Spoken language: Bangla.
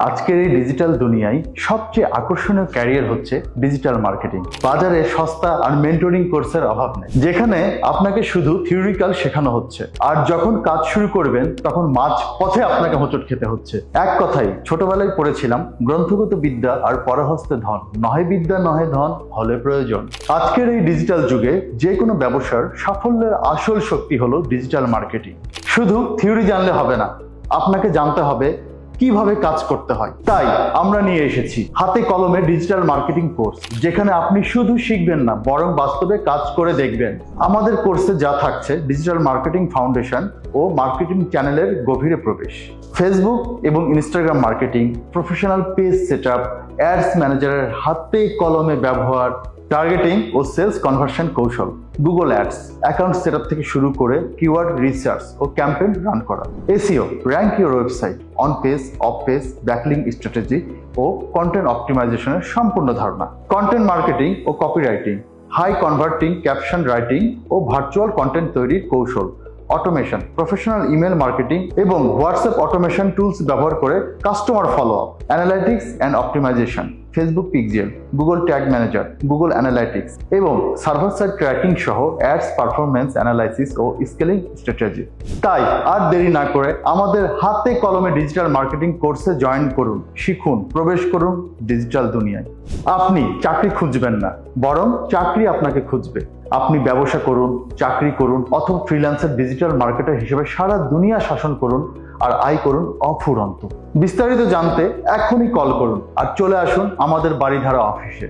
আজকের এই ডিজিটাল দুনিয়ায় সবচেয়ে আকর্ষণীয় ক্যারিয়ার হচ্ছে ডিজিটাল মার্কেটিং। বাজারে সস্তা আর মেন্টরিং কোর্সের অভাব নেই, যেখানে আপনাকে শুধু থিওরিক্যাল শেখানো হচ্ছে, আর যখন কাজ শুরু করবেন তখন মাঝ পথে আপনাকে হোঁচট খেতে হচ্ছে। এক কথাই ছোটবেলায় পড়েছিলাম, গ্রন্থগত বিদ্যা আর পরহস্তে ধন, নহে বিদ্যা নহে ধন, হলে প্রয়োজন। আজকের এই ডিজিটাল যুগে যে কোনো ব্যবসার সাফল্যের আসল শক্তি হলো ডিজিটাল মার্কেটিং। শুধু থিওরি জানলে হবে না, আপনাকে জানতে হবে কিভাবে কাজ করতে হয়। তাই আমরা নিয়ে এসেছি হাতে কলমে ডিজিটাল মার্কেটিং কোর্স, যেখানে আপনি শুধু শিখবেন না, বরং বাস্তবে কাজ করে দেখবেন। আমাদের কোর্সে যা থাকছে: ডিজিটাল মার্কেটিং ফাউন্ডেশন ও মার্কেটিং চ্যানেলের গভীরে প্রবেশ, ফেসবুক এবং Instagram marketing, professional page setup, ads ম্যানেজারের হাতে কলমে ব্যবহার, টার্গেটিং ও সেলস কনভার্সন কৌশল, গুগল অ্যাডস অ্যাকাউন্ট সেটআপ থেকে শুরু করে কিওয়ার্ড রিসার্চ ও ক্যাম্পেইন রান করা, SEO rank your website, on page, off page, backlink strategy ও কন্টেন্ট অপটিমাইজেশনের সম্পূর্ণ ধারণা, কন্টেন্ট মার্কেটিং ও copywriting, high converting caption writing ও ভার্চুয়াল কন্টেন্ট তৈরির কৌশল, অটোমেশন, প্রফেশনাল ইমেল মার্কেটিং এবং হোয়াটসঅ্যাপ অটোমেশন টুলস ব্যবহার করে customer follow up, analytics and optimization, Facebook pixel, Google tag manager, Google analytics এবং সার্ভার সাইড ট্র্যাকিং সহ অ্যাডস পারফরম্যান্স অ্যানালাইসিস ও স্কেলিং স্ট্র্যাটেজি। তাই আর দেরি না করে আমাদের হাতে কলমে ডিজিটাল মার্কেটিং কোর্সে জয়েন করুন, শিখুন, প্রবেশ করুন ডিজিটাল দুনিয়ায়। আপনি চাকরি খুঁজবেন না, বরং চাকরি আপনাকে খুঁজবে। আপনি ব্যবসা করুন, চাকরি করুন অথবা ফ্রিল্যান্সার ডিজিটাল মার্কেটার হিসেবে সারা দুনিয়া শাসন করুন আর আয় করুন অফুরন্ত। বিস্তারিত জানতে এখনই কল করুন আর চলে আসুন আমাদের বাড়িধারা অফিসে।